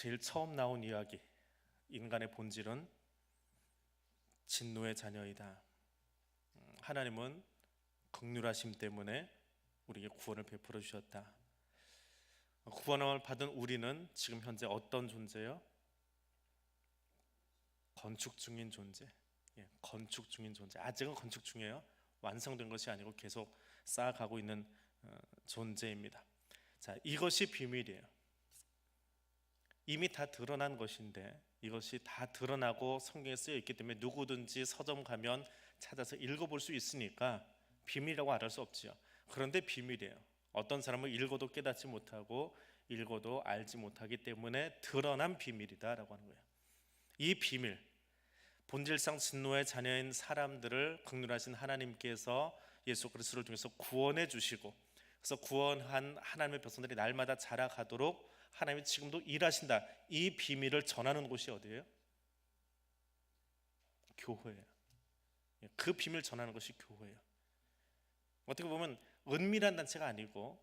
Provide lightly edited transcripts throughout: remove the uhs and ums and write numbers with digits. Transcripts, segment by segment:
제일 처음 나온 이야기, 인간의 본질은 진노의 자녀이다. 하나님은 긍휼하심 때문에 우리에게 구원을 베풀어 주셨다. 구원을 받은 우리는 지금 현재 어떤 존재요? 건축 중인 존재. 건축 중인 존재. 아직은 건축 중이에요. 완성된 것이 아니고 계속 쌓아가고 있는 존재입니다. 자, 이것이 비밀이에요. 이미 다 드러난 것인데, 이것이 다 드러나고 성경에 쓰여 있기 때문에 누구든지 서점 가면 찾아서 읽어볼 수 있으니까 비밀이라고 말할 수 없지요. 그런데 비밀이에요. 어떤 사람은 읽어도 깨닫지 못하고 읽어도 알지 못하기 때문에 드러난 비밀이다라고 하는 거예요. 이 비밀, 본질상 진노의 자녀인 사람들을 긍휼하신 하나님께서 예수 그리스도를 통해서 구원해 주시고, 그래서 구원한 하나님의 백성들이 날마다 자라가도록 하나님이 지금도 일하신다. 이 비밀을 전하는 곳이 어디예요? 교회예요. 그 비밀을 전하는 것이 교회예요. 어떻게 보면 은밀한 단체가 아니고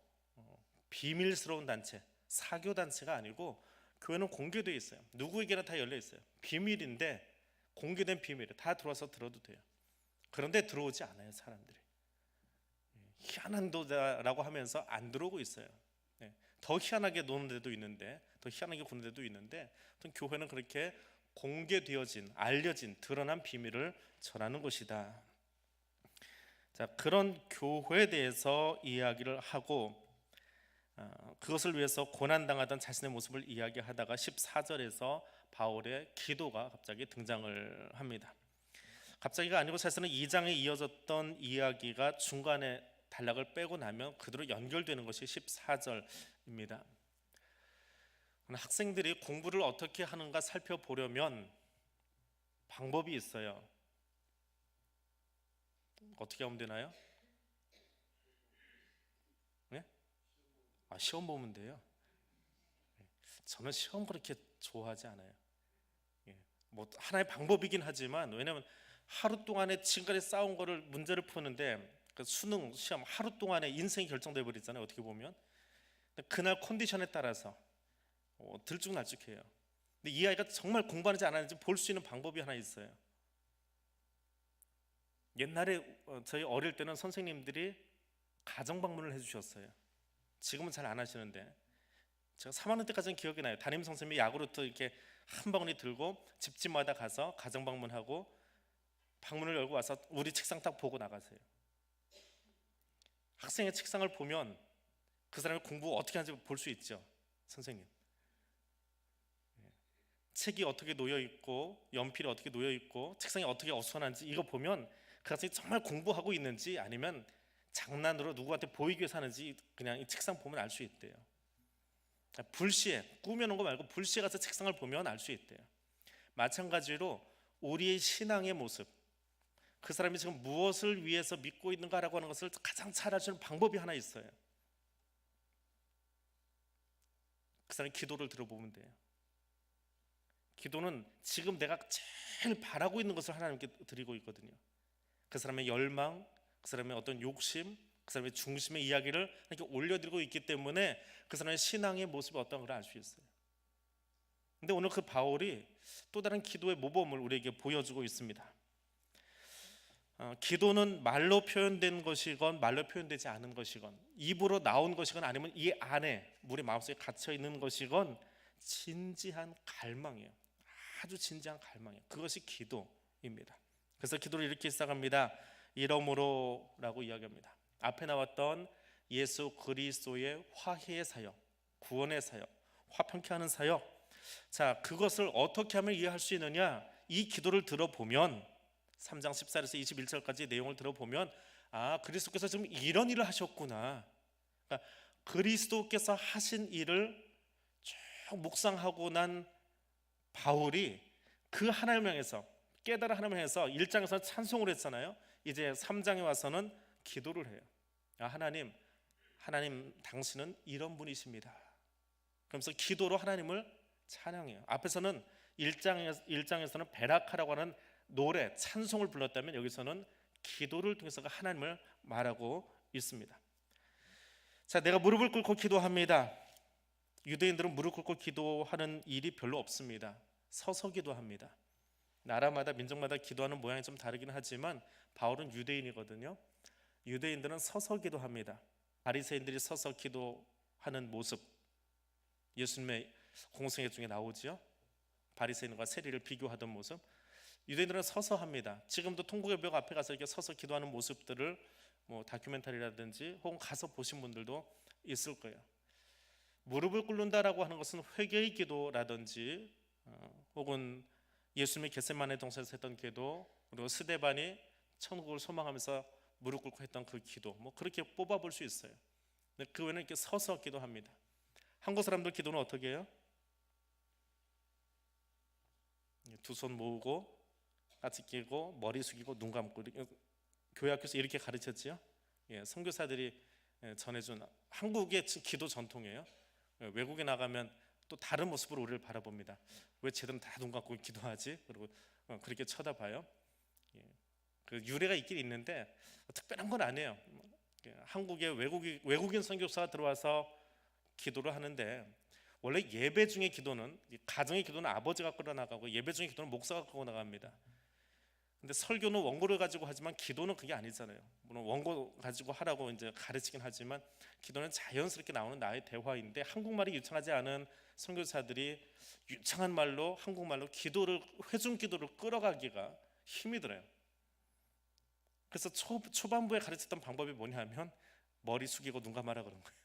비밀스러운 단체, 사교 단체가 아니고 교회는 공개되어 있어요. 누구에게나 다 열려 있어요. 비밀인데 공개된 비밀이에요. 다 들어와서 들어도 돼요. 그런데 들어오지 않아요, 사람들이. 희한한 도자라고 하면서 안 들어오고 있어요. 더 희한하게 노는 데도 있는데, 더 희한하게 구는 데도 있는데, 교회는 그렇게 공개되어진, 알려진, 드러난 비밀을 전하는 것이다. 자, 그런 교회에 대해서 이야기를 하고, 그것을 위해서 고난당하던 자신의 모습을 이야기하다가 14절에서 바울의 기도가 갑자기 등장을 합니다. 갑자기가 아니고 사실은 2장에 이어졌던 이야기가 중간에 단락을 빼고 나면 그대로 연결되는 것이 14절입니다. 학생들이 공부를 어떻게 하는가 살펴보려면 방법이 있어요. 어떻게 하면 되나요? 네? 시험 보면 돼요. 저는 시험 그렇게 좋아하지 않아요. 뭐 하나의 방법이긴 하지만, 왜냐하면 하루 동안에 지금까지 쌓은 거를 문제를 푸는데, 그 수능 시험 하루 동안에 인생이 결정돼 버리잖아요. 어떻게 보면 그날 컨디션에 따라서 들쭉날쭉해요. 근데 이 아이가 정말 공부하는지 안 하는지 볼 수 있는 방법이 하나 있어요. 옛날에 저희 어릴 때는 선생님들이 가정 방문을 해주셨어요. 지금은 잘 안 하시는데, 제가 3학년 때까지는 기억이 나요. 담임 선생님이 야구르트 이렇게 한 바구니 들고 집집마다 가서 가정 방문하고 방문을 열고 와서 우리 책상 딱 보고 나가세요. 학생의 책상을 보면 그 사람이 공부 어떻게 하는지 볼 수 있죠. 선생님, 책이 어떻게 놓여 있고 연필이 어떻게 놓여 있고 책상이 어떻게 어수선한지 이거 보면 그 학생이 정말 공부하고 있는지 아니면 장난으로 누구한테 보이기 위해서 하는지 그냥 이 책상 보면 알 수 있대요. 불시에, 꾸며놓은 거 말고 불시에 가서 책상을 보면 알 수 있대요. 마찬가지로 우리의 신앙의 모습, 그 사람이 지금 무엇을 위해서 믿고 있는가라고 하는 것을 가장 잘 알수있는 방법이 하나 있어요. 그 사람의 기도를 들어보면 돼요. 기도는 지금 내가 제일 바라고 있는 것을 하나님께 드리고 있거든요. 그 사람의 열망, 그 사람의 어떤 욕심, 그 사람의 중심의 이야기를 이렇게 올려드리고 있기 때문에 그 사람의 신앙의 모습이 어떤 걸 알 수 있어요. 근데 오늘 그 바울이 또 다른 기도의 모범을 우리에게 보여주고 있습니다. 기도는 말로 표현된 것이건 말로 표현되지 않은 것이건, 입으로 나온 것이건 아니면 이 안에 우리 마음속에 갇혀 있는 것이건 진지한 갈망이에요. 아주 진지한 갈망이에요. 그것이 기도입니다. 그래서 기도를 이렇게 시작합니다. 이러므로 라고 이야기합니다. 앞에 나왔던 예수 그리스도의 화해의 사역, 구원의 사역, 화평케 하는 사역, 자, 그것을 어떻게 하면 이해할 수 있느냐, 이 기도를 들어보면 3장 14절에서 21절까지 내용을 들어보면 그리스도께서 지금 이런 일을 하셨구나. 그러니까 그리스도께서 하신 일을 쭉 묵상하고 난 바울이 그 하나님을 향해서, 깨달은 하나님을 향해서 1장에서는 찬송을 했잖아요. 이제 3장에 와서는 기도를 해요. 하나님 당신은 이런 분이십니다. 그러면서 기도로 하나님을 찬양해요. 앞에서는 1장에서는 베라카라고 하는 노래, 찬송을 불렀다면 여기서는 기도를 통해서 하나님을 말하고 있습니다. 자, 내가 무릎을 꿇고 기도합니다. 유대인들은 무릎 꿇고 기도하는 일이 별로 없습니다. 서서 기도합니다. 나라마다 민족마다 기도하는 모양이 좀 다르긴 하지만 바울은 유대인이거든요. 유대인들은 서서 기도합니다. 바리새인들이 서서 기도하는 모습 예수님의 공생애 중에 나오죠. 바리새인과 세리를 비교하던 모습. 유대인들은 서서 합니다. 지금도 통곡의 벽 앞에 가서 이렇게 서서 기도하는 모습들을 뭐 다큐멘터리라든지 혹은 가서 보신 분들도 있을 거예요. 무릎을 꿇는다라고 하는 것은 회개의 기도라든지 혹은 예수님이 겟세마네 동산에서 했던 기도, 그리고 스데반이 천국을 소망하면서 무릎 꿇고 했던 그 기도, 뭐 그렇게 뽑아볼 수 있어요. 근데 그 외에는 이렇게 서서 기도합니다. 한국 사람들 기도는 어떻게 해요? 두 손 모으고 같이 끼고 머리 숙이고 눈 감고, 교회 학교에서 이렇게 가르쳤지요. 선교사들이 전해준 한국의 기도 전통이에요. 외국에 나가면 또 다른 모습으로 우리를 바라봅니다. 왜 쟤들은 다 눈 감고 기도하지? 그리고 그렇게 쳐다봐요. 그 유래가 있긴 있는데 특별한 건 아니에요. 한국에 외국인 선교사가 들어와서 기도를 하는데, 원래 예배 중에 기도는, 가정의 기도는 아버지가 끌어나가고 예배 중에 기도는 목사가 끌어나갑니다. 근데 설교는 원고를 가지고 하지만 기도는 그게 아니잖아요. 물론 원고 가지고 하라고 이제 가르치긴 하지만 기도는 자연스럽게 나오는 나의 대화인데, 한국말이 유창하지 않은 선교사들이 유창한 말로, 한국말로 기도를, 회중 기도를 끌어가기가 힘이 들어요. 그래서 초반부에 가르쳤던 방법이 뭐냐면 머리 숙이고 눈 감아라 그런 거예요.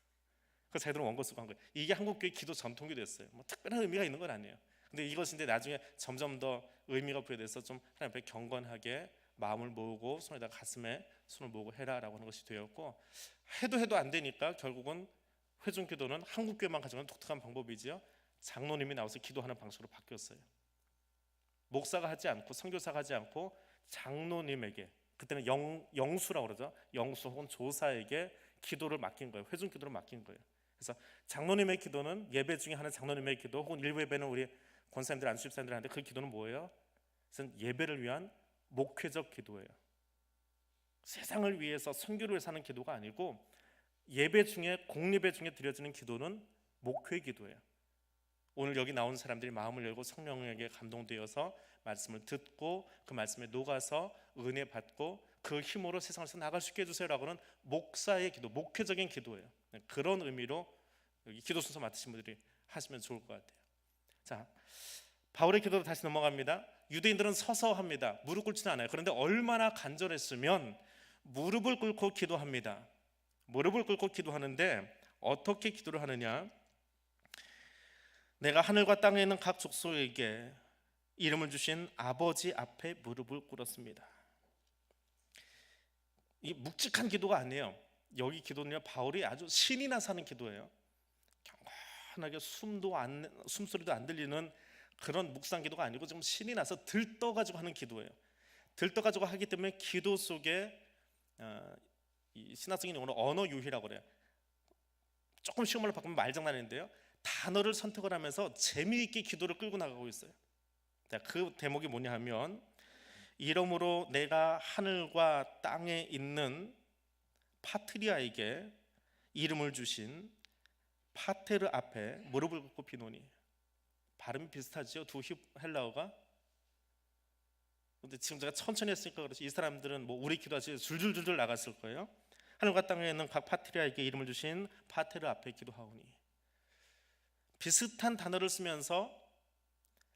그래서 자기들은 원고 쓰고 한 거예요. 이게 한국교회 기도 전통이 됐어요. 뭐 특별한 의미가 있는 건 아니에요. 근데 이것인데 나중에 점점 더 의미가 부여돼서 좀 하나님 앞에 경건하게 마음을 모으고 손에다 가슴에 손을 모으고 해라라고 하는 것이 되었고, 해도 안 되니까 결국은 회중 기도는 한국교회만 가져가는 독특한 방법이지요. 장로님이 나와서 기도하는 방식으로 바뀌었어요. 목사가 하지 않고 선교사가 하지 않고 장로님에게, 그때는 영수라고 그러죠. 영수 혹은 조사에게 기도를 맡긴 거예요. 회중 기도를 맡긴 거예요. 그래서 장로님의 기도는, 예배 중에 하는 장로님의 기도, 혹은 일부 예배는 우리 권사님들, 안수집사님들 하는데 그 기도는 뭐예요? 그것은 예배를 위한 목회적 기도예요. 세상을 위해서, 선교를 위해서 하는 기도가 아니고, 예배 중에, 공예배 중에 드려지는 기도는 목회 기도예요. 오늘 여기 나온 사람들이 마음을 열고 성령에게 감동되어서 말씀을 듣고 그 말씀에 녹아서 은혜 받고 그 힘으로 세상에서 나갈 수 있게 해주세요라고는 목사의 기도, 목회적인 기도예요. 그런 의미로 여기 기도 순서 맡으신 분들이 하시면 좋을 것 같아요. 자, 바울의 기도로 다시 넘어갑니다. 유대인들은 서서 합니다. 무릎 꿇지는 않아요. 그런데 얼마나 간절했으면 무릎을 꿇고 기도합니다. 무릎을 꿇고 기도하는데 어떻게 기도를 하느냐? 내가 하늘과 땅에 있는 각 족속에게 이름을 주신 아버지 앞에 무릎을 꿇었습니다. 이 묵직한 기도가 아니에요. 여기 기도는요, 바울이 아주 신이 나서 하는 기도예요. 경건하게 숨소리도 안 들리는 그런 묵상 기도가 아니고 좀 신이 나서 들떠가지고 하는 기도예요. 들떠가지고 하기 때문에 기도 속에 이 신학적인 용어로 언어 유희라고 그래요. 조금 쉬운 말로 바꾸면 말장난인데요, 단어를 선택을 하면서 재미있게 기도를 끌고 나가고 있어요. 자, 그 대목이 뭐냐 하면, 이러므로 내가 하늘과 땅에 있는 파트리아에게 이름을 주신 파테르 앞에 무릎을 꿇고 비노니. 발음이 비슷하죠, 두 헬라어가. 근데 지금 제가 천천히 했으니까 그렇지, 이 사람들은 뭐 우리 기도하지 줄줄줄줄 나갔을 거예요. 하늘과 땅에 있는 각 파트리아에게 이름을 주신 파테르 앞에 기도하오니. 비슷한 단어를 쓰면서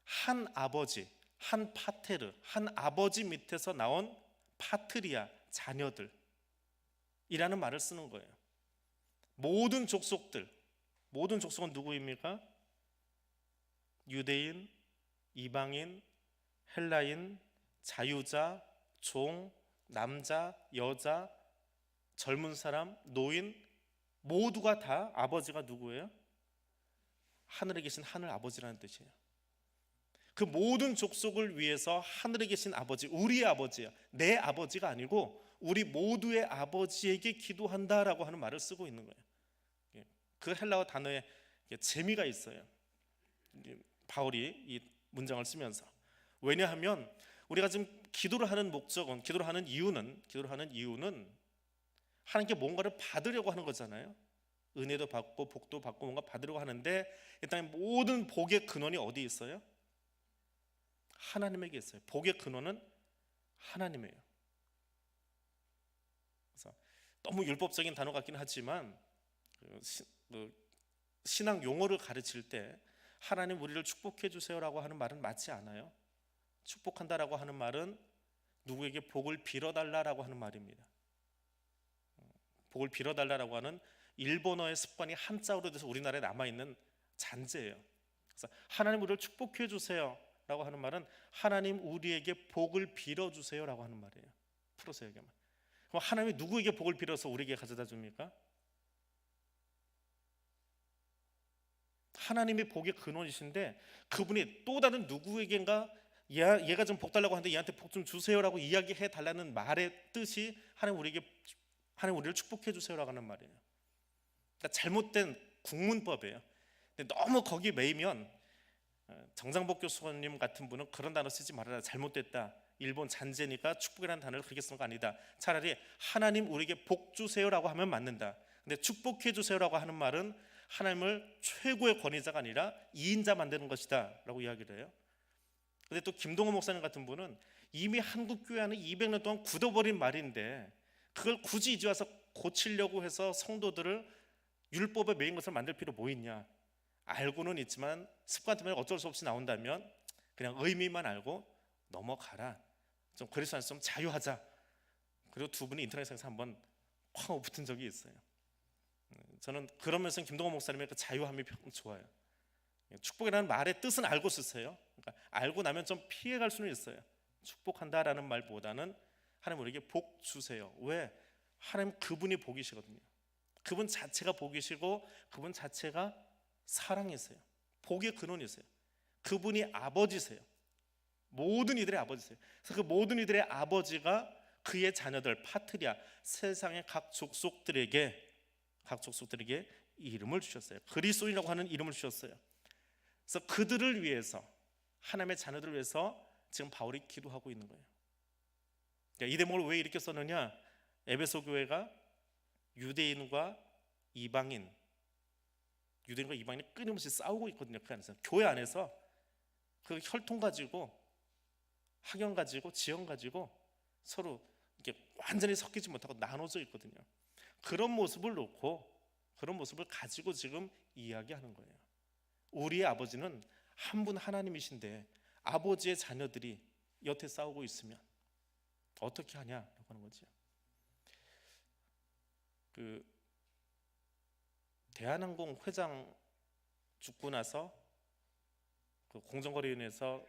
한 아버지, 한 파테르, 한 아버지 밑에서 나온 파트리아, 자녀들 이라는 말을 쓰는 거예요. 모든 족속들, 모든 족속은 누구입니까? 유대인, 이방인, 헬라인, 자유자, 종, 남자, 여자, 젊은 사람, 노인, 모두가 다 아버지가 누구예요? 하늘에 계신 하늘 아버지라는 뜻이에요. 그 모든 족속을 위해서 하늘에 계신 아버지, 우리의 아버지야, 내 아버지가 아니고 우리 모두의 아버지에게 기도한다라고 하는 말을 쓰고 있는 거예요. 그 헬라어 단어에 재미가 있어요, 바울이 이 문장을 쓰면서. 왜냐하면 우리가 지금 기도를 하는 목적은, 기도를 하는 이유는 하나님께 뭔가를 받으려고 하는 거잖아요. 은혜도 받고 복도 받고 뭔가 받으려고 하는데 일단 모든 복의 근원이 어디 있어요? 하나님에게 있어요. 복의 근원은 하나님이에요. 그래서 너무 율법적인 단어 같긴 하지만 신앙 용어를 가르칠 때 하나님 우리를 축복해 주세요라고 하는 말은 맞지 않아요. 축복한다라고 하는 말은 누구에게 복을 빌어달라라고 하는 말입니다. 복을 빌어달라라고 하는 일본어의 습관이 한자어로 돼서 우리나라에 남아있는 잔재예요. 그래서 하나님 우리를 축복해 주세요라고 하는 말은 하나님 우리에게 복을 빌어주세요라고 하는 말이에요. 풀어서 얘기하면, 그럼 하나님이 누구에게 복을 빌어서 우리에게 가져다 줍니까? 하나님이 복의 근원이신데 그분이 또 다른 누구에겐가 얘가 좀 복 달라고 하는데 얘한테 복 좀 주세요라고 이야기해 달라는 말의 뜻이 하나님 우리를 축복해 주세요라고 하는 말이에요. 그러니까 잘못된 국문법이에요. 근데 너무 거기 매이면 정장복 교수님 같은 분은 그런 단어 쓰지 말아라, 잘못됐다, 일본 잔재니까 축복이라는 단어를 그렇게 쓰는 거 아니다, 차라리 하나님 우리에게 복 주세요라고 하면 맞는다. 근데 축복해 주세요라고 하는 말은 하나님을 최고의 권위자가 아니라 2인자 만드는 것이다 라고 이야기를 해요. 근데 또 김동호 목사님 같은 분은 이미 한국 교회 안에 200년 동안 굳어버린 말인데 그걸 굳이 이제 와서 고치려고 해서 성도들을 율법에 매인 것을 만들 필요 뭐 있냐, 알고는 있지만 습관 때문에 어쩔 수 없이 나온다면 그냥 의미만 알고 넘어가라, 좀 그리스도 안에서 좀 자유하자. 그리고 두 분이 인터넷상에서 한번 쾅 붙은 적이 있어요. 저는 그러면서 김동호 목사님의 그 자유함이 좋아요. 축복이라는 말의 뜻은 알고 쓰세요. 그러니까 알고 나면 좀 피해갈 수는 있어요. 축복한다라는 말보다는 하나님 우리에게 복 주세요. 왜? 하나님 그분이 복이시거든요. 그분 자체가 복이시고 그분 자체가 사랑이세요. 복의 근원이세요. 그분이 아버지세요. 모든 이들의 아버지세요. 그래서 그 모든 이들의 아버지가 그의 자녀들 파트리아 세상의 각 족속들에게 이름을 주셨어요. 그리스도인이라고 하는 이름을 주셨어요. 그래서 그들을 위해서, 하나님의 자녀들을 위해서 지금 바울이 기도하고 있는 거예요. 이 대목을 왜 이렇게 썼느냐? 에베소 교회가 유대인과 이방인이 끊임없이 싸우고 있거든요. 그 안에서, 교회 안에서 그 혈통 가지고, 학연 가지고, 지형 가지고 서로 이렇게 완전히 섞이지 못하고 나눠져 있거든요. 그런 모습을 놓고, 그런 모습을 가지고 지금 이야기하는 거예요. 우리의 아버지는 한 분 하나님이신데 아버지의 자녀들이 여태 싸우고 있으면 어떻게 하냐라고 하는 거죠. 그 대한항공 회장 죽고 나서 그 공정거래위원회에서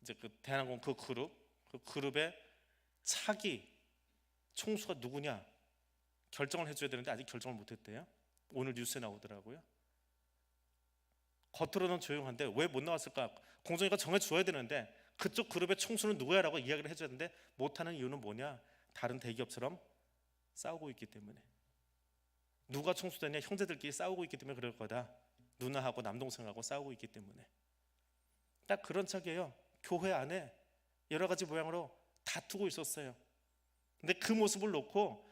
이제 그 대한항공 그 그룹의 차기 총수가 누구냐 결정을 해줘야 되는데 아직 결정을 못했대요. 오늘 뉴스에 나오더라고요. 겉으로는 조용한데 왜 못 나왔을까? 공정위가 정해줘야 되는데 그쪽 그룹의 총수는 누구야라고 이야기를 해줘야 되는데 못하는 이유는 뭐냐? 다른 대기업처럼 싸우고 있기 때문에. 누가 총수되냐? 형제들끼리 싸우고 있기 때문에 그럴 거다. 누나하고 남동생하고 싸우고 있기 때문에. 딱 그런 척이에요. 교회 안에 여러 가지 모양으로 다투고 있었어요. 근데 그 모습을 놓고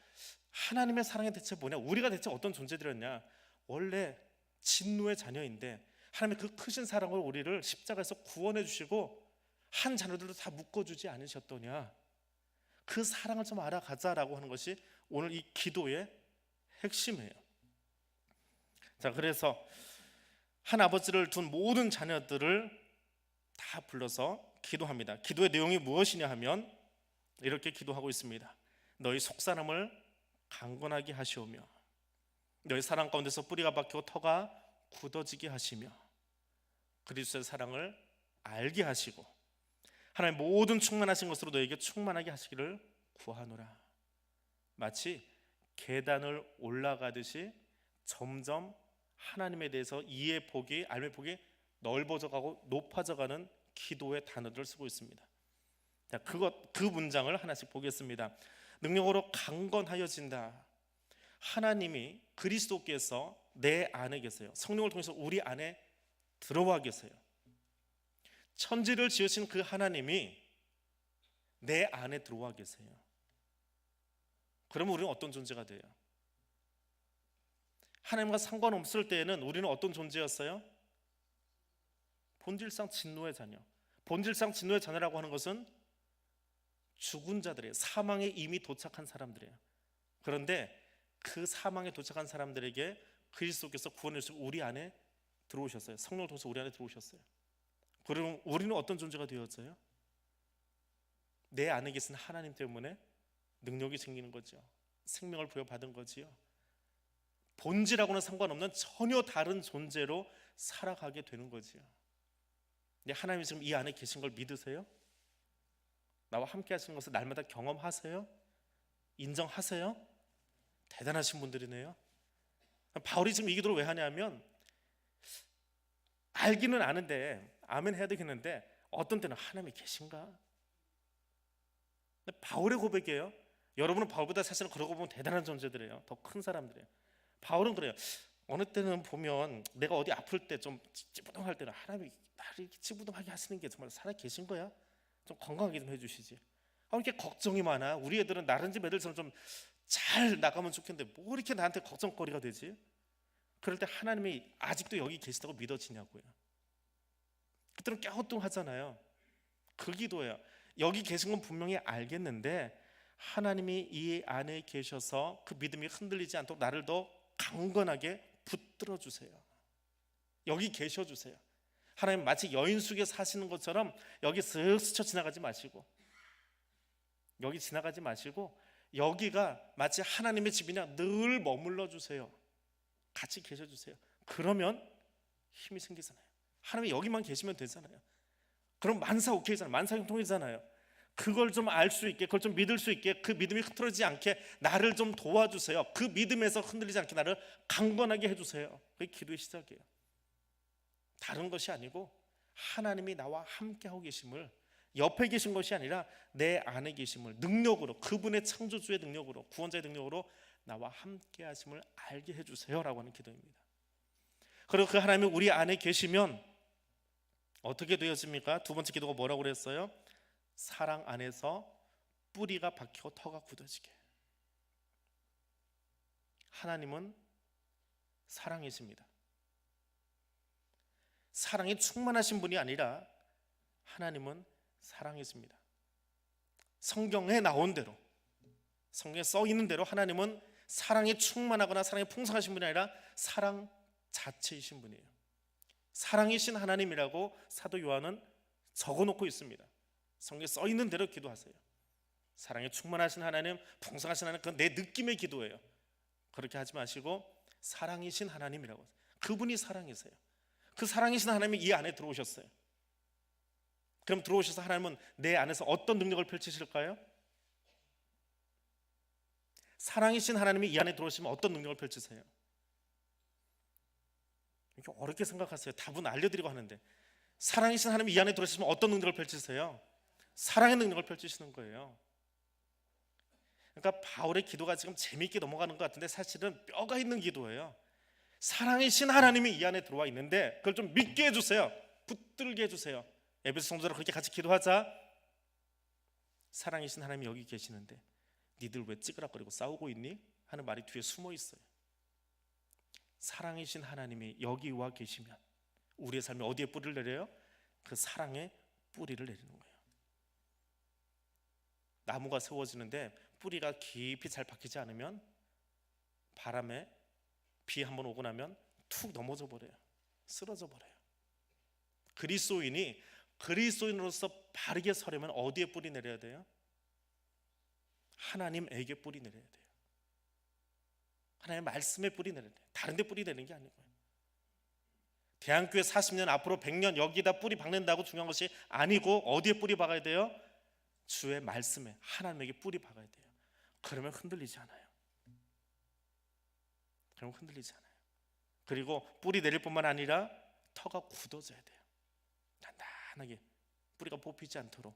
하나님의 사랑이 대체 뭐냐? 우리가 대체 어떤 존재들이었냐? 원래 진노의 자녀인데 하나님의 그 크신 사랑을 우리를 십자가에서 구원해 주시고 한 자녀들도 다 묶어주지 않으셨더냐? 그 사랑을 좀 알아가자라고 하는 것이 오늘 이 기도의 핵심이에요. 자, 그래서 한 아버지를 둔 모든 자녀들을 다 불러서 기도합니다. 기도의 내용이 무엇이냐 하면 이렇게 기도하고 있습니다. 너희 속사람을 강건하게 하시오며 너희 사랑 가운데서 뿌리가 박히고 터가 굳어지게 하시며 그리스도의 사랑을 알게 하시고 하나님 모든 충만하신 것으로 너에게 충만하게 하시기를 구하노라. 마치 계단을 올라가듯이 점점 하나님에 대해서 이해 폭이, 알매 폭이 넓어져가고 높아져가는 기도의 단어들을 쓰고 있습니다. 자, 그 문장을 하나씩 보겠습니다. 능력으로 강건하여진다. 하나님이 그리스도께서 내 안에 계세요. 성령을 통해서 우리 안에 들어와 계세요. 천지를 지으신 그 하나님이 내 안에 들어와 계세요. 그러면 우리는 어떤 존재가 돼요? 하나님과 상관없을 때에는 우리는 어떤 존재였어요? 본질상 진노의 자녀. 본질상 진노의 자녀라고 하는 것은 죽은 자들이에요. 사망에 이미 도착한 사람들이에요. 그런데 그 사망에 도착한 사람들에게 그리스도께서 구원해 주시고 우리 안에 들어오셨어요. 성령을 통해서 우리 안에 들어오셨어요. 그럼 우리는 어떤 존재가 되었어요? 내 안에 계신 하나님 때문에 능력이 생기는 거죠. 생명을 부여받은 거지요. 본질하고는 상관없는 전혀 다른 존재로 살아가게 되는 거지요. 근데 하나님이 지금 이 안에 계신 걸 믿으세요? 나와 함께 하시는 것을 날마다 경험하세요? 인정하세요? 대단하신 분들이네요. 바울이 지금 이 기도를 왜 하냐면 알기는 아는데 아멘 해야 되겠는데 어떤 때는 하나님이 계신가? 바울의 고백이에요. 여러분은 바울보다 사실은 그러고 보면 대단한 존재들이에요. 더 큰 사람들이에요. 바울은 그래요. 어느 때는 보면 내가 어디 아플 때 좀 찌뿌둥할 때는 하나님이 나를 이렇게 찌뿌둥하게 하시는 게 정말 살아 계신 거야? 좀 건강하게 좀 해주시지. 이렇게 걱정이 많아. 우리 애들은 다른 집 애들처럼 좀 잘 나가면 좋겠는데 뭐 이렇게 나한테 걱정거리가 되지? 그럴 때 하나님이 아직도 여기 계시다고 믿어지냐고요. 그때는 갸우뚱하잖아요. 그 기도예요. 여기 계신 건 분명히 알겠는데 하나님이 이 안에 계셔서 그 믿음이 흔들리지 않도록 나를 더 강건하게 붙들어 주세요. 여기 계셔 주세요. 하나님 마치 여인 속에 사시는 것처럼 여기 쓱 스쳐 지나가지 마시고, 여기 지나가지 마시고 여기가 마치 하나님의 집이냐 늘 머물러 주세요. 같이 계셔 주세요. 그러면 힘이 생기잖아요. 하나님이 여기만 계시면 되잖아요. 그럼 만사오케이잖아요. 만사형통이잖아요. 그걸 좀 알 수 있게, 그걸 좀 믿을 수 있게, 그 믿음이 흐트러지지 않게 나를 좀 도와주세요. 그 믿음에서 흔들리지 않게 나를 강건하게 해주세요. 그게 기도의 시작이에요. 다른 것이 아니고 하나님이 나와 함께하고 계심을, 옆에 계신 것이 아니라 내 안에 계심을 능력으로, 그분의 창조주의 능력으로, 구원자의 능력으로 나와 함께 하심을 알게 해주세요 라고 하는 기도입니다. 그리고 그 하나님이 우리 안에 계시면 어떻게 되어집니까? 두 번째 기도가 뭐라고 그랬어요? 사랑 안에서 뿌리가 박히고 터가 굳어지게. 하나님은 사랑이십니다. 사랑이 충만하신 분이 아니라 하나님은 사랑이십니다. 성경에 나온 대로, 성경에 써 있는 대로 하나님은 사랑이 충만하거나 사랑이 풍성하신 분이 아니라 사랑 자체이신 분이에요. 사랑이신 하나님이라고 사도 요한은 적어놓고 있습니다. 성경에 써 있는 대로 기도하세요. 사랑이 충만하신 하나님, 풍성하신 하나님, 그건 내 느낌의 기도예요. 그렇게 하지 마시고 사랑이신 하나님이라고. 그분이 사랑이세요. 그 사랑이신 하나님이 이 안에 들어오셨어요. 그럼 들어오셔서 하나님은 내 안에서 어떤 능력을 펼치실까요? 사랑이신 하나님이 이 안에 들어오시면 어떤 능력을 펼치세요? 이렇게 어렵게 생각하세요. 답은 알려드리고 하는데, 사랑이신 하나님이 이 안에 들어오시면 어떤 능력을 펼치세요? 사랑의 능력을 펼치시는 거예요. 그러니까 바울의 기도가 지금 재미있게 넘어가는 것 같은데 사실은 뼈가 있는 기도예요. 사랑이신 하나님이 이 안에 들어와 있는데 그걸 좀 믿게 해주세요. 붙들게 해주세요. 에베소 성도들과 그렇게 같이 기도하자. 사랑이신 하나님이 여기 계시는데 니들 왜 찌그락거리고 싸우고 있니? 하는 말이 뒤에 숨어 있어요. 사랑이신 하나님이 여기 와 계시면 우리의 삶에 어디에 뿌리를 내려요? 그 사랑의 뿌리를 내리는 거예요. 나무가 세워지는데 뿌리가 깊이 잘 박히지 않으면 바람에 비 한번 오고 나면 툭 넘어져 버려요. 쓰러져 버려요. 그리스도인으로서 바르게 서려면 어디에 뿌리 내려야 돼요? 하나님에게 뿌리 내려야 돼요. 하나님의 말씀에 뿌리 내려야 돼요. 다른 데 뿌리 내리는 게 아니고요. 대한교회 40년 앞으로 100년 여기다 뿌리 박는다고 중요한 것이 아니고 어디에 뿌리 박아야 돼요? 주의 말씀에, 하나님에게 뿌리 박아야 돼요. 그러면 흔들리지 않아요. 그리고 뿌리 내릴 뿐만 아니라 터가 굳어져야 돼요. 단단하게 뿌리가 뽑히지 않도록,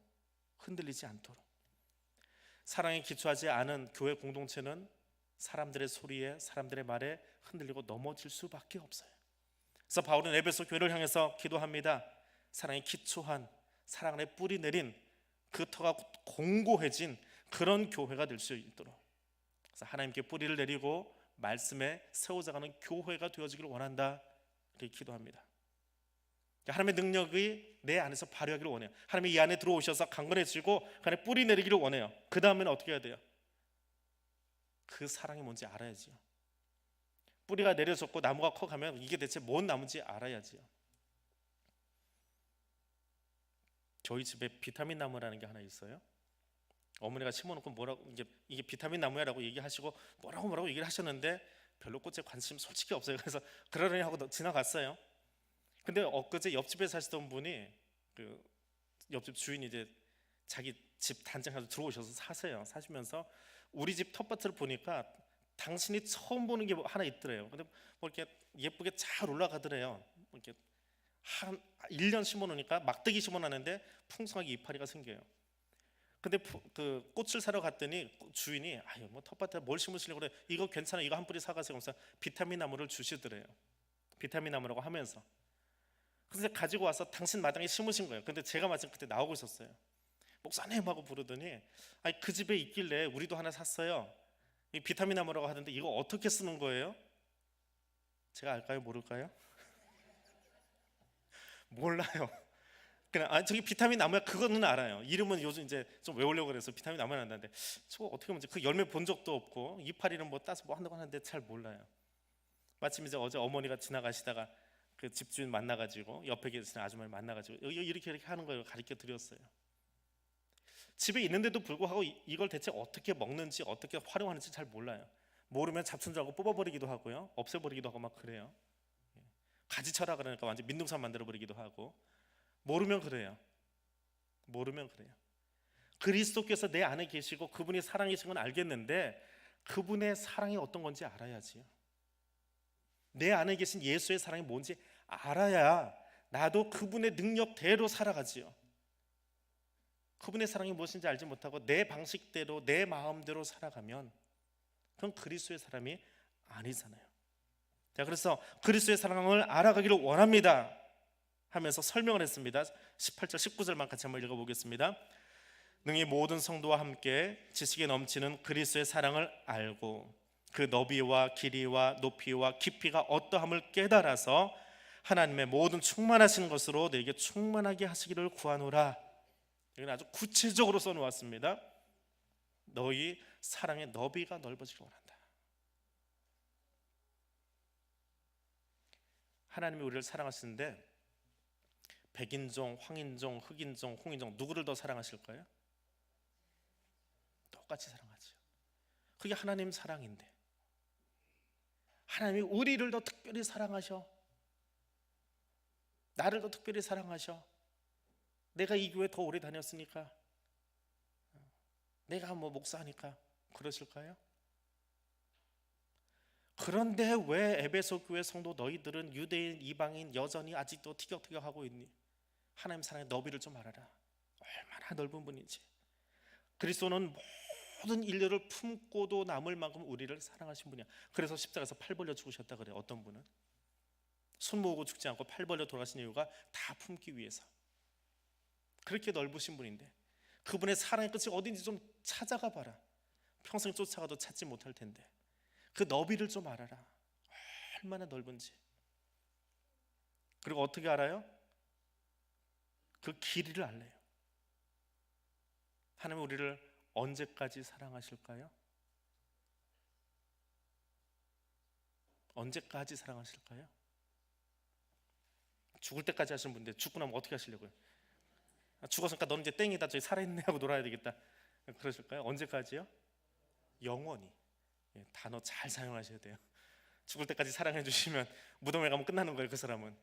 흔들리지 않도록. 사랑에 기초하지 않은 교회 공동체는 사람들의 소리에, 사람들의 말에 흔들리고 넘어질 수밖에 없어요. 그래서 바울은 에베소 교회를 향해서 기도합니다. 사랑에 기초한, 사랑 안에 뿌리 내린, 그 터가 공고해진 그런 교회가 될 수 있도록. 그래서 하나님께 뿌리를 내리고 말씀에 세워져가는 교회가 되어지기를 원한다. 이렇게 기도합니다. 하나님의 능력이 내 안에서 발휘하기를 원해요. 하나님이 이 안에 들어오셔서 강건해지고 그 안에 뿌리 내리기를 원해요. 그 다음에는 어떻게 해야 돼요? 그 사랑이 뭔지 알아야지요. 뿌리가 내려졌고 나무가 커가면 이게 대체 뭔 나무인지 알아야지요. 저희 집에 비타민 나무라는 게 하나 있어요. 어머니가 심어놓고 뭐라고 이게 비타민 나무야라고 얘기하시고 뭐라고 얘기를 하셨는데 별로 꽃에 관심 솔직히 없어요. 그래서 그러려니 하고 지나갔어요. 근데 엊그제 옆집에 사시던 분이 그 옆집 주인이 이제 자기 집 단장해서 들어오셔서 사시면서 우리 집 텃밭을 보니까 당신이 처음 보는 게 하나 있더래요. 근데 뭐 이렇게 예쁘게 잘 올라가더래요. 이렇게 한 1년 심어놓으니까 막대기 심어놨는데 풍성하게 이파리가 생겨요. 근데 그 꽃을 사러 갔더니 주인이 아유 뭐 텃밭에 뭘 심으시려고 그래? 이거 괜찮아, 이거 한 뿌리 사가세요. 그래서 비타민 나무를 주시더래요. 비타민 나무라고 하면서. 그래서 가지고 와서 당신 마당에 심으신 거예요. 근데 제가 마침 그때 나오고 있었어요. 목사님 하고 부르더니 아니 그 집에 있길래 우리도 하나 샀어요. 이 비타민 나무라고 하던데 이거 어떻게 쓰는 거예요? 제가 알까요? 모를까요? 몰라요. 그냥 저기 비타민 나무야 그거는 알아요. 이름은 요즘 이제 좀 외우려고 그래서 비타민 나무는 안다는데 저거 어떻게 보면 그 열매 본 적도 없고 이파리는 뭐 따서 뭐 한다고 하는데 잘 몰라요. 마침 이제 어제 어머니가 지나가시다가 그 집주인 만나가지고 옆에 계시는 아주머니 만나가지고 이렇게 하는 걸 가르쳐 드렸어요. 집에 있는데도 불구하고 이걸 대체 어떻게 먹는지 어떻게 활용하는지 잘 몰라요. 모르면 잡순 줄 알고 뽑아버리기도 하고요, 없애버리기도 하고 막 그래요. 가지 쳐라 그러니까 완전 민둥산 만들어버리기도 하고. 모르면 그래요. 그리스도께서 내 안에 계시고 그분이 사랑이신 건 알겠는데 그분의 사랑이 어떤 건지 알아야지요. 내 안에 계신 예수의 사랑이 뭔지 알아야 나도 그분의 능력대로 살아가지요. 그분의 사랑이 무엇인지 알지 못하고 내 방식대로 내 마음대로 살아가면 그건 그리스도의 사람이 아니잖아요. 자, 그래서 그리스도의 사랑을 알아가기를 원합니다 하면서 설명을 했습니다. 18절 19절만 같이 한번 읽어보겠습니다. 능히 모든 성도와 함께 지식에 넘치는 그리스도의 사랑을 알고 그 너비와 길이와 높이와 깊이가 어떠함을 깨달아서 하나님의 모든 충만하신 것으로 내게 충만하게 하시기를 구하노라. 여기는 아주 구체적으로 써놓았습니다. 너희 사랑의 너비가 넓어지길 원한다. 하나님이 우리를 사랑하시는데 백인종, 황인종, 흑인종, 홍인종 누구를 더 사랑하실까요? 똑같이 사랑하죠. 그게 하나님 사랑인데 하나님이 우리를 더 특별히 사랑하셔. 나를 더 특별히 사랑하셔. 내가 이 교회 더 오래 다녔으니까, 내가 뭐 목사니까 그러실까요? 그런데 왜 에베소 교회 성도 너희들은 유대인, 이방인 여전히 아직도 티격태격하고 있니? 하나님 사랑의 너비를 좀 알아라. 얼마나 넓은 분인지. 그리스도는 모든 인류를 품고도 남을 만큼 우리를 사랑하신 분이야. 그래서 십자가에서 팔 벌려 죽으셨다 그래요. 어떤 분은 손 모으고 죽지 않고 팔 벌려 돌아가신 이유가 다 품기 위해서. 그렇게 넓으신 분인데 그분의 사랑의 끝이 어딘지 좀 찾아가 봐라. 평생 쫓아가도 찾지 못할 텐데 그 너비를 좀 알아라. 얼마나 넓은지. 그리고 어떻게 알아요? 그 길이를 알래요. 하나님 우리를 언제까지 사랑하실까요? 언제까지 사랑하실까요? 죽을 때까지 하시는 분인데 죽고 나면 어떻게 하시려고요? 죽었으니까 너는 이제 땡이다, 저기 살아있네 하고 놀아야 되겠다 그러실까요? 언제까지요? 영원히. 단어 잘 사용하셔야 돼요. 죽을 때까지 사랑해 주시면 무덤에 가면 끝나는 거예요. 그 사람은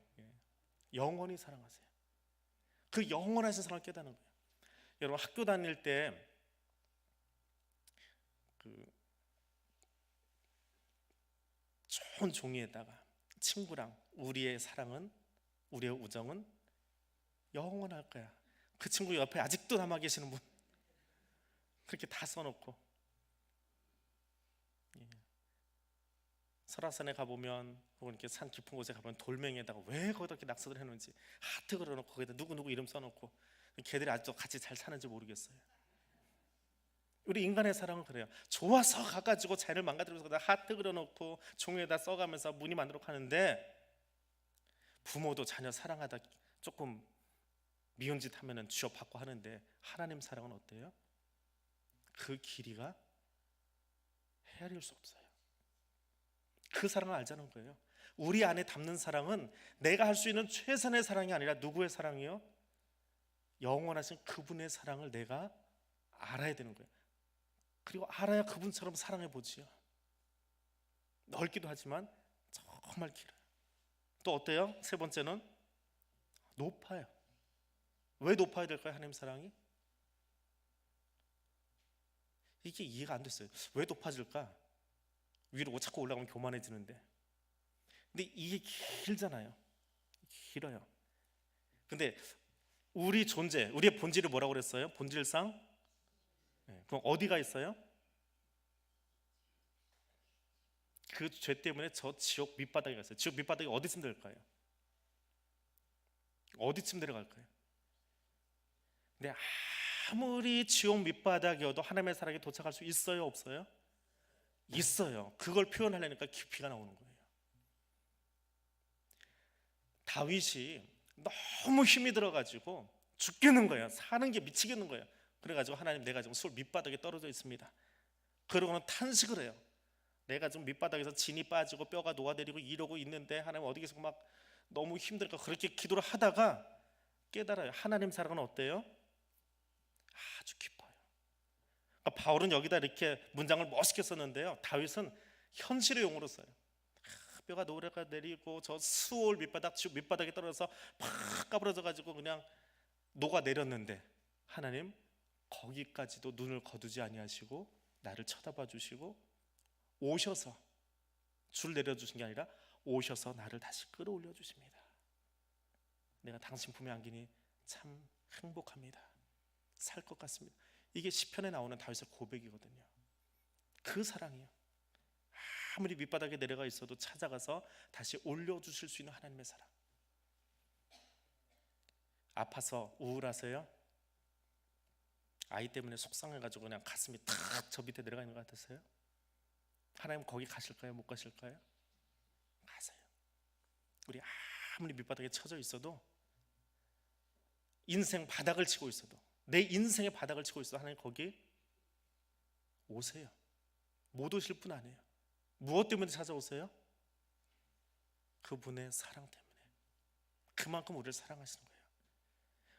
영원히 사랑하세요. 그 영원하신 사랑을 깨닫는 거예요. 여러분 학교 다닐 때 그 좋은 종이에다가 친구랑 우리의 사랑은, 우리의 우정은 영원할 거야. 그 친구 옆에 아직도 남아 계시는 분 그렇게 다 써놓고 설악산에 가보면 혹은 이렇게 산 깊은 곳에 가보면 돌멩이에다가 왜 거기다 이렇게 낙서를 해놓은지 하트 그려놓고 거기다 누구누구 이름 써놓고 걔들이 아직도 같이 잘 사는지 모르겠어요. 우리 인간의 사랑은 그래요. 좋아서 가가지고 자연을 망가뜨려서 하트 그려놓고 종이에다 써가면서 무늬 만들어 하는데, 부모도 자녀 사랑하다 조금 미운 짓 하면은 쥐어받고 하는데, 하나님 사랑은 어때요? 그 길이가 헤아릴 수 없어요. 그 사랑을 알자는 거예요. 우리 안에 담는 사랑은 내가 할 수 있는 최선의 사랑이 아니라 누구의 사랑이요? 영원하신 그분의 사랑을 내가 알아야 되는 거예요. 그리고 알아야 그분처럼 사랑해 보지요. 넓기도 하지만 정말 길어요. 또 어때요? 세 번째는 높아요. 왜 높아야 될까요? 하나님 사랑이? 이게 이해가 안 됐어요. 왜 높아질까? 위로 자꾸 올라가면 교만해지는데. 근데 이게 길잖아요. 길어요. 근데 우리 존재, 우리의 본질이 뭐라고 그랬어요? 본질상? 네. 그럼 어디가 있어요? 그 죄 때문에 저 지옥 밑바닥에 갔어요. 지옥 밑바닥이 어디쯤 될까요? 어디쯤 내려갈까요? 근데 아무리 지옥 밑바닥이어도 하나님의 사랑에 도착할 수 있어요? 없어요? 있어요. 그걸 표현하려니까 깊이가 나오는 거예요. 다윗이 너무 힘이 들어가지고 죽겠는 거예요. 사는 게 미치겠는 거예요. 그래가지고 하나님, 내가 지금 술 밑바닥에 떨어져 있습니다. 그러고는 탄식을 해요. 내가 지금 밑바닥에서 진이 빠지고 뼈가 녹아내리고 이러고 있는데 하나님 어디 계시고 막 너무 힘들까, 그렇게 기도를 하다가 깨달아요. 하나님 사랑은 어때요? 아주 깊어요. 그러니까 바울은 여기다 이렇게 문장을 멋있게 썼는데요, 다윗은 현실의 용어로 써요. 뼈가 녹아내리고 저 수올 밑바닥, 지옥 밑바닥에 떨어져서 팍 까부러져 가지고 그냥 녹아내렸는데, 하나님 거기까지도 눈을 거두지 아니하시고 나를 쳐다봐 주시고 오셔서, 줄 내려주신 게 아니라 오셔서 나를 다시 끌어올려 주십니다. 내가 당신 품에 안기니 참 행복합니다. 살 것 같습니다. 이게 시편에 나오는 다윗의 고백이거든요. 그 사랑이요. 아무리 밑바닥에 내려가 있어도 찾아가서 다시 올려주실 수 있는 하나님의 사랑. 아파서 우울하세요? 아이 때문에 속상해가지고 그냥 가슴이 탁 저 밑에 내려가 있는 것 같으세요? 하나님 거기 가실까요? 못 가실까요? 가세요. 우리 아무리 밑바닥에 처져 있어도, 인생 바닥을 치고 있어도, 내 인생의 바닥을 치고 있어도 하나님 거기 오세요. 못 오실 분 아니에요. 무엇 때문에 찾아오세요? 그분의 사랑 때문에. 그만큼 우리를 사랑하시는 거예요.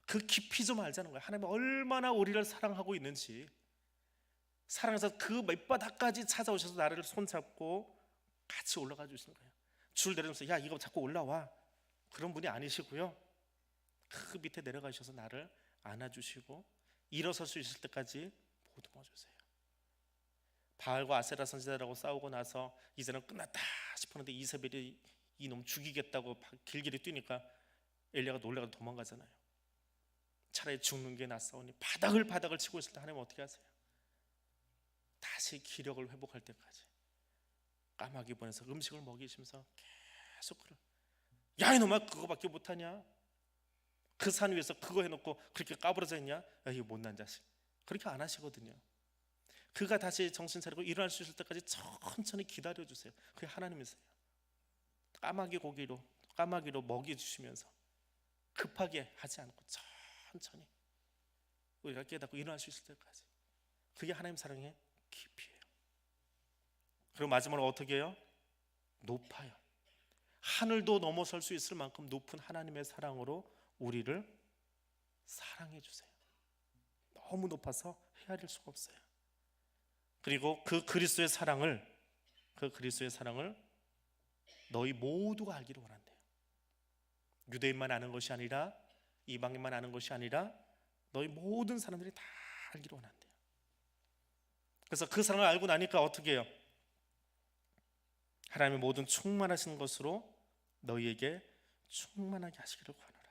그 깊이 좀 알자는 거예요. 하나님이 얼마나 우리를 사랑하고 있는지. 사랑해서 그 밑바닥까지 찾아오셔서 나를 손잡고 같이 올라가 주시는 거예요. 줄 내려주면서 야 이거 자꾸 올라와, 그런 분이 아니시고요, 그 밑에 내려가셔서 나를 안아주시고 일어설 수 있을 때까지 보듬어 주세요. 바알과 아세라 선지자라고 싸우고 나서 이제는 끝났다 싶었는데 이세벨이 이놈 죽이겠다고 길길이 뛰니까 엘리야가 놀라서 도망가잖아요. 차라리 죽는 게 낫사오니 바닥을 치고 있을 때 하나님 어떻게 하세요? 다시 기력을 회복할 때까지 까마귀 보내서 음식을 먹이시면서 계속 그래. 야 이놈아 그거밖에 못하냐? 그 산 위에서 그거 해놓고 그렇게 까부러져 있냐? 야 이거 못난 자식. 그렇게 안 하시거든요. 그가 다시 정신 차리고 일어날 수 있을 때까지 천천히 기다려주세요. 그게 하나님이세요. 까마귀로 먹여주시면서 급하게 하지 않고 천천히 우리가 깨닫고 일어날 수 있을 때까지. 그게 하나님 사랑의 깊이에요. 그리고 마지막으로 어떻게 해요? 높아요. 하늘도 넘어설 수 있을 만큼 높은 하나님의 사랑으로 우리를 사랑해 주세요. 너무 높아서 헤아릴 수가 없어요. 그리고 그 그리스도의 사랑을 너희 모두가 알기를 원한대요. 유대인만 아는 것이 아니라, 이방인만 아는 것이 아니라 너희 모든 사람들이 다 알기를 원한대요. 그래서 그 사랑을 알고 나니까 어떻게 해요? 하나님의 모든 충만하신 것으로 너희에게 충만하게 하시기를 구하노라.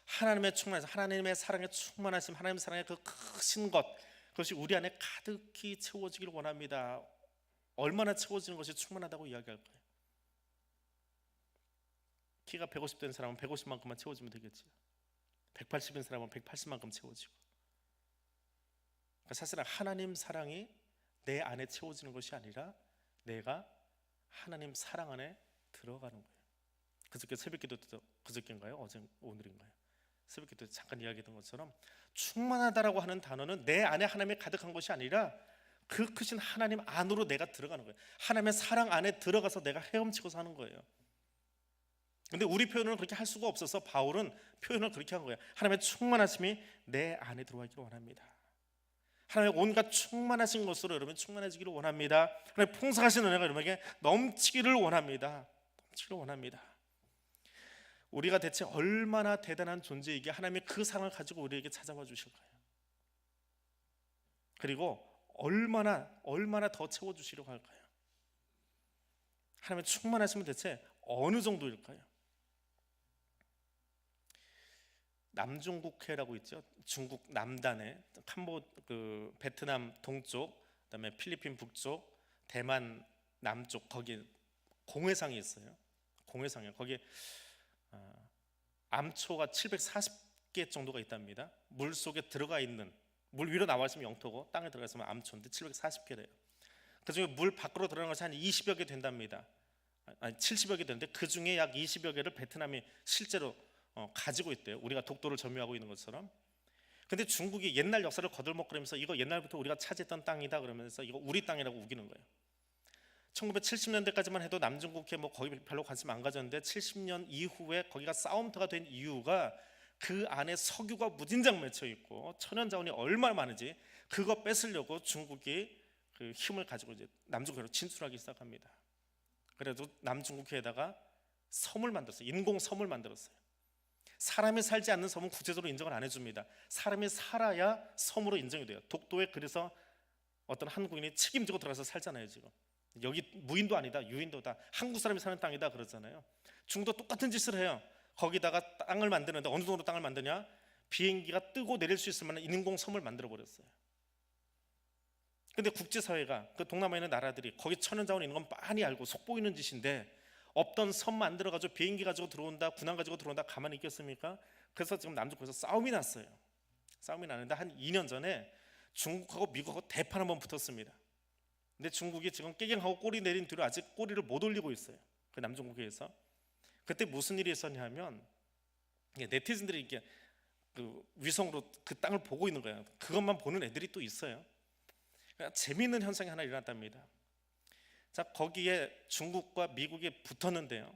하나님의 충만하심, 하나님의 사랑의 충만하심, 하나님의 사랑의 그 크신 것, 그것이 우리 안에 가득히 채워지기를 원합니다. 얼마나 채워지는 것이 충만하다고 이야기할까요? 키가 150 되는 사람은 150만큼만 채워지면 되겠지요. 180인 사람은 180만큼 채워지고, 그러니까 사실은 하나님 사랑이 내 안에 채워지는 것이 아니라 내가 하나님 사랑 안에 들어가는 거예요. 그저께 새벽기도 때도 그저께인가요? 어제 오늘인가요? 새벽기도 잠깐 이야기했던 것처럼 충만하다라고 하는 단어는 내 안에 하나님이 가득한 것이 아니라 그 크신 하나님 안으로 내가 들어가는 거예요. 하나님의 사랑 안에 들어가서 내가 헤엄치고 사는 거예요. 근데 우리 표현은 그렇게 할 수가 없어서 바울은 표현을 그렇게 한 거예요. 하나님의 충만하심이 내 안에 들어와 있기를 원합니다. 하나님의 온갖 충만하신 것으로 여러분 충만해지기를 원합니다. 하나님의 풍성하신 은혜가 여러분에게 넘치기를 원합니다. 넘치기를 원합니다. 우리가 대체 얼마나 대단한 존재이기에 하나님이 그 사랑을 가지고 우리에게 찾아와 주실까요? 그리고 얼마나 더 채워주시려고 할까요? 하나님의 충만하시면 대체 어느 정도일까요? 남중국해라고 있죠. 중국 남단에 베트남 동쪽, 그다음에 필리핀 북쪽, 대만 남쪽 거기 공해상이 있어요. 공해상이요. 거기 암초가 740개 정도가 있답니다. 물 속에 들어가 있는, 물 위로 나와 있으면 영토고 땅에 들어가 있으면 암초인데 740개래요. 그중에 물 밖으로 들어가는 것이 한 20여 개 된답니다. 아니 70여 개 되는데 그중에 약 20여 개를 베트남이 실제로 가지고 있대요. 우리가 독도를 점유하고 있는 것처럼. 근데 중국이 옛날 역사를 거들먹거리면서 이거 옛날부터 우리가 차지했던 땅이다 그러면서 이거 우리 땅이라고 우기는 거예요. 1970년대까지만 해도 남중국해 거기 별로 관심 안 가졌는데 70년 이후에 거기가 싸움터가 된 이유가 그 안에 석유가 무진장 맺혀 있고 천연 자원이 얼마나 많은지 그거 뺏으려고 중국이 그 힘을 가지고 이제 남중국해로 진출하기 시작합니다. 그래도 남중국해에다가 섬을 만들었어요. 인공 섬을 만들었어요. 사람이 살지 않는 섬은 구체적으로 인정을 안 해줍니다. 사람이 살아야 섬으로 인정이 돼요. 독도에 그래서 어떤 한국인이 책임지고 들어가서 살잖아요. 지금 여기 무인도 아니다, 유인도다, 한국 사람이 사는 땅이다 그러잖아요. 중국도 똑같은 짓을 해요. 거기다가 땅을 만드는데 어느 정도로 땅을 만드냐? 비행기가 뜨고 내릴 수 있을 만한 인공 섬을 만들어 버렸어요. 근데 국제사회가 그 동남아에 있는 나라들이 거기 천연자원 있는 건 빤히 알고 속보이는 짓인데 없던 섬 만들어가지고 비행기 가지고 들어온다, 군함 가지고 들어온다 가만히 있겠습니까? 그래서 지금 남중국해에서 싸움이 났어요. 싸움이 나는데 한 2년 전에 중국하고 미국하고 대판 한번 붙었습니다. 근데 중국이 지금 깨갱하고 꼬리 내린 뒤로 아직 꼬리를 못 올리고 있어요. 그 남중국해에서. 그때 무슨 일이 있었냐면 네티즌들이 이렇게 그 위성으로 그 땅을 보고 있는 거예요. 그것만 보는 애들이 또 있어요. 그러니까 재미있는 현상이 하나 일어났답니다. 자, 거기에 중국과 미국이 붙었는데요.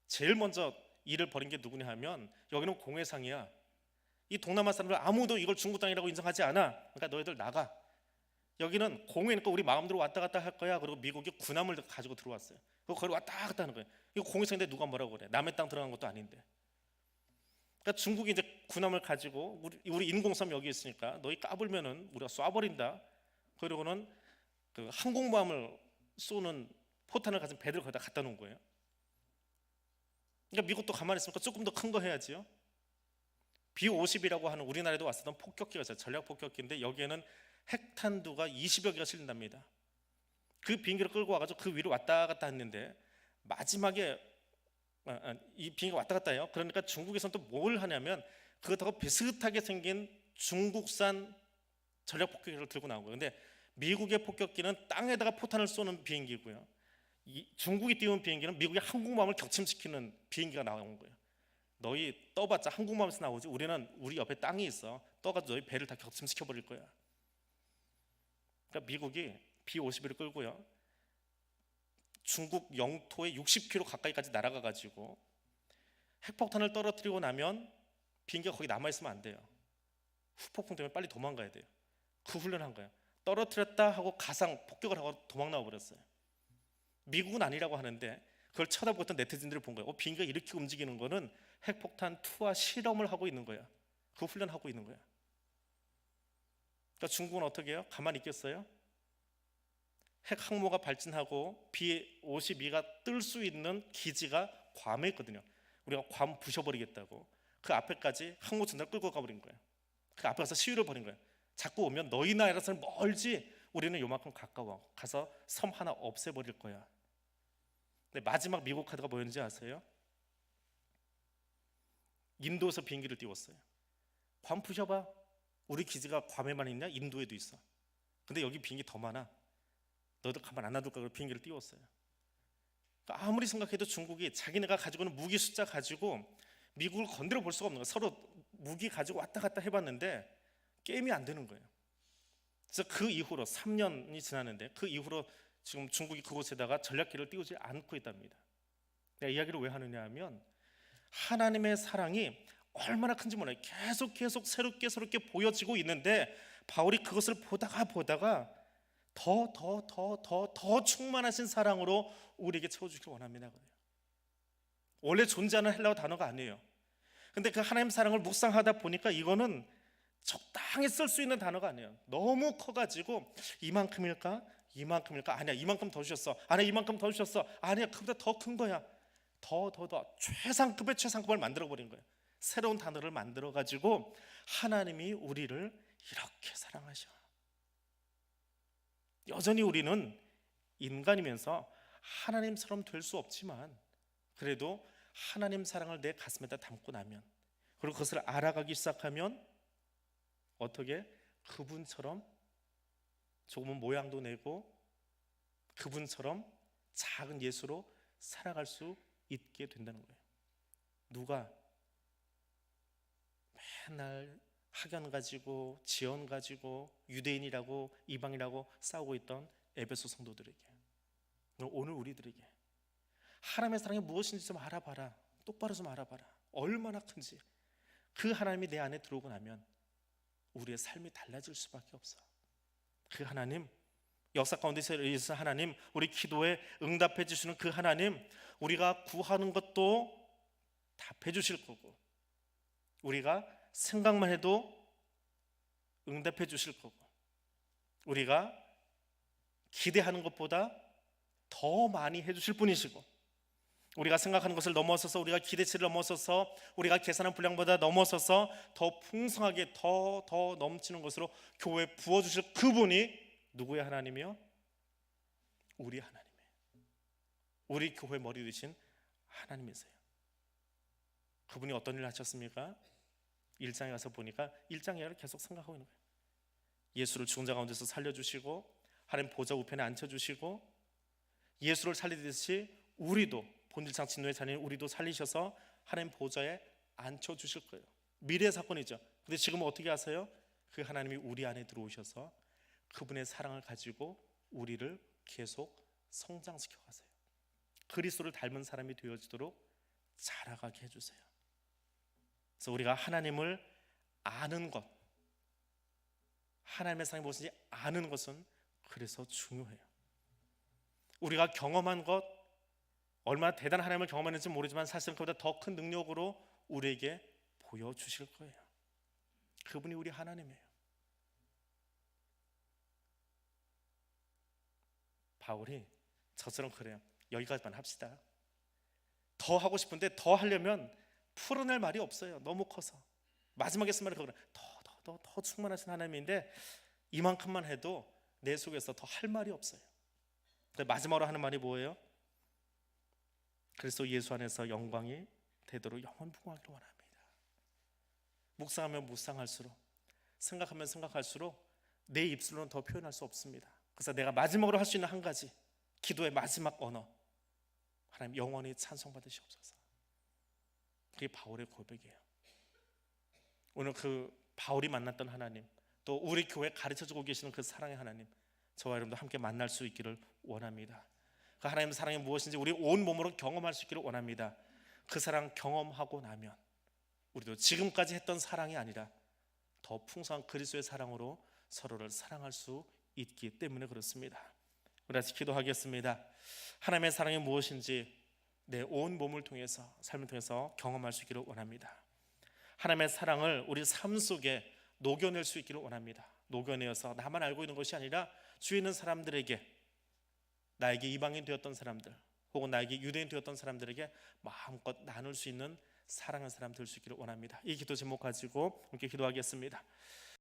제일 먼저 일을 벌인 게 누구냐 하면 여기는 공해상이야. 이 동남아 사람들 아무도 이걸 중국 땅이라고 인정하지 않아. 그러니까 너희들 나가. 여기는 공해니까 우리 마음대로 왔다 갔다 할 거야. 그리고 미국이 군함을 가지고 들어왔어요. 그리고 거기 왔다 갔다 하는 거예요. 이거 공해상인데 누가 뭐라고 그래? 남의 땅 들어간 것도 아닌데. 그러니까 중국이 이제 군함을 가지고 우리 인공섬 여기 있으니까 너희 까불면은 우리가 쏴버린다. 그리고는 그 항공모함을 쏘는 포탄을 가진 배들 거기다 갖다 놓은 거예요. 그러니까 미국도 가만히 있으니까 조금 더 큰 거 해야지요. B-50이라고 하는 우리나라에도 왔었던 폭격기가 있어요. 전략 폭격기인데 여기에는 핵탄두가 20여 개가 실린답니다. 그 비행기를 끌고 와가지고 그 위로 왔다 갔다 했는데 마지막에 이 비행기가 왔다 갔다 해요. 그러니까 중국에서는 또 뭘 하냐면 그것하고 비슷하게 생긴 중국산 전략 폭격기를 들고 나온 거예요. 근데 미국의 폭격기는 땅에다가 포탄을 쏘는 비행기고요. 중국이 띄운 비행기는 미국의 항공모함을 격침시키는 비행기가 나온 거예요. 너희 떠봤자 항공모함에서 나오지 우리는 우리 옆에 땅이 있어. 떠가지고 너희 배를 다 격침시켜 버릴 거야. 그러니까 미국이 B-51을 끌고요. 중국 영토에 60km 가까이까지 날아가 가지고 핵폭탄을 떨어뜨리고 나면 비행기가 거기 남아 있으면 안 돼요. 후폭풍 때문에 빨리 도망가야 돼요. 그 훈련한 거예요. 떨어뜨렸다 하고 가상 폭격을 하고 도망 나와 버렸어요. 미국은 아니라고 하는데 그걸 쳐다보고 있던 네티즌들을 본 거예요. 비행기가 이렇게 움직이는 거는 핵폭탄 투하 실험을 하고 있는 거야. 그 훈련하고 있는 거야. 그러니까 중국은 어떻게 해요? 가만히 있겠어요? 핵 항모가 발진하고 B-52가 뜰 수 있는 기지가 괌에 있거든요. 우리가 괌 부셔버리겠다고 그 앞에까지 항모 전단을 끌고 가버린 거예요. 그 앞에 가서 시위를 벌인 거예요. 자꾸 오면 너희 나라에서는 멀지 우리는 요만큼 가까워 가서 섬 하나 없애버릴 거야. 근데 마지막 미국 카드가 뭐였는지 아세요? 인도에서 비행기를 띄웠어요. 괌 부셔봐. 우리 기지가 괌에만 있냐? 인도에도 있어. 근데 여기 비행기 더 많아. 너도 가만 안 놔둘까? 그래서 비행기를 띄웠어요. 그러니까 아무리 생각해도 중국이 자기네가 가지고 있는 무기 숫자 가지고 미국을 건드려 볼 수가 없는 거예요. 서로 무기 가지고 왔다 갔다 해봤는데 게임이 안 되는 거예요. 그래서 그 이후로 3년이 지났는데 그 이후로 지금 중국이 그곳에다가 전략기를 띄우지 않고 있답니다. 내가 이야기를 왜 하느냐 하면 하나님의 사랑이 얼마나 큰지 몰라요. 계속 새롭게 보여지고 있는데 바울이 그것을 보다가 더 충만하신 사랑으로 우리에게 채워주길 원합니다. 원래 존재하는 헬라어 단어가 아니에요. 근데 그 하나님 사랑을 묵상하다 보니까 이거는 적당히 쓸 수 있는 단어가 아니에요. 너무 커가지고 이만큼일까? 아니야, 이만큼 더 주셨어. 아니야, 이만큼 더 주셨어. 아니야, 그보다 더 큰 거야. 더 최상급의 최상급을 만들어버린 거예요. 새로운 단어를 만들어가지고 하나님이 우리를 이렇게 사랑하셔. 여전히 우리는 인간이면서 하나님처럼 될 수 없지만 그래도 하나님 사랑을 내 가슴에다 담고 나면, 그리고 그것을 알아가기 시작하면 어떻게 그분처럼 조금은 모양도 내고 그분처럼 작은 예수로 살아갈 수 있게 된다는 거예요. 누가 맨날 학연 가지고 지연 가지고 유대인이라고 이방이라고 싸우고 있던 에베소 성도들에게, 오늘 우리들에게 하나님의 사랑이 무엇인지 좀 알아봐라. 똑바로 좀 알아봐라. 얼마나 큰지. 그 하나님이 내 안에 들어오고 나면 우리의 삶이 달라질 수밖에 없어. 그 하나님, 역사 가운데서 하나님, 우리 기도에 응답해 주시는 그 하나님, 우리가 구하는 것도 답해 주실 거고 우리가 생각만 해도 응답해 주실 거고 우리가 기대하는 것보다 더 많이 해 주실 분이시고 우리가 생각하는 것을 넘어서서 우리가 기대치를 넘어서서 우리가 계산한 분량보다 넘어서서 더 풍성하게 더 넘치는 것으로 교회에 부어주실 그분이 누구의 하나님이요? 우리 하나님이에요. 우리 교회 머리 되신 하나님이세요. 그분이 어떤 일을 하셨습니까? 1장에 가서 보니까 1장 이야기를 계속 생각하고 있는 거예요. 예수를 죽은 자 가운데서 살려주시고 하나님 보좌 우편에 앉혀주시고 예수를 살리듯이 우리도 본질상 진노의 자녀인 우리도 살리셔서 하나님 보좌에 앉혀주실 거예요. 미래의 사건이죠. 근데 지금은 어떻게 하세요? 그 하나님이 우리 안에 들어오셔서 그분의 사랑을 가지고 우리를 계속 성장시켜 가세요. 그리스도를 닮은 사람이 되어지도록 자라가게 해주세요. 그래서 우리가 하나님을 아는 것, 하나님의 사랑이 무엇인지 아는 것은 그래서 중요해요. 우리가 경험한 것, 얼마나 대단한 하나님을 경험했는지 모르지만 사실은 그보다 더 큰 능력으로 우리에게 보여주실 거예요. 그분이 우리 하나님이에요. 바울이 저처럼 그래요. 여기까지만 합시다. 더 하고 싶은데 더 하려면 풀어낼 말이 없어요. 너무 커서. 마지막에 쓴 말이 그거는 더 충만하신 하나님인데 이만큼만 해도 내 속에서 더 할 말이 없어요. 마지막으로 하는 말이 뭐예요? 그리스도 예수 안에서 영광이 되도록 영원무궁하기를 원합니다. 묵상하면 묵상할수록, 생각하면 생각할수록 내 입술로는 더 표현할 수 없습니다. 그래서 내가 마지막으로 할 수 있는 한 가지, 기도의 마지막 언어, 하나님 영원히 찬송받으시옵소서. 그게 바울의 고백이에요. 오늘 그 바울이 만났던 하나님, 또 우리 교회 가르쳐주고 계시는 그 사랑의 하나님, 저와 여러분도 함께 만날 수 있기를 원합니다. 그 하나님의 사랑이 무엇인지 우리 온 몸으로 경험할 수 있기를 원합니다. 그 사랑 경험하고 나면 우리도 지금까지 했던 사랑이 아니라 더 풍성한 그리스도의 사랑으로 서로를 사랑할 수 있기 때문에 그렇습니다. 우리 같이 기도하겠습니다. 하나님의 사랑이 무엇인지 내 온 몸을 통해서, 삶을 통해서 경험할 수 있기를 원합니다. 하나님의 사랑을 우리 삶 속에 녹여낼 수 있기를 원합니다. 녹여내어서 나만 알고 있는 것이 아니라 주위에 있는 사람들에게, 나에게 이방인 되었던 사람들 혹은 나에게 유대인 되었던 사람들에게 마음껏 나눌 수 있는 사랑하는 사람 될 수 있기를 원합니다. 이 기도 제목 가지고 함께 기도하겠습니다.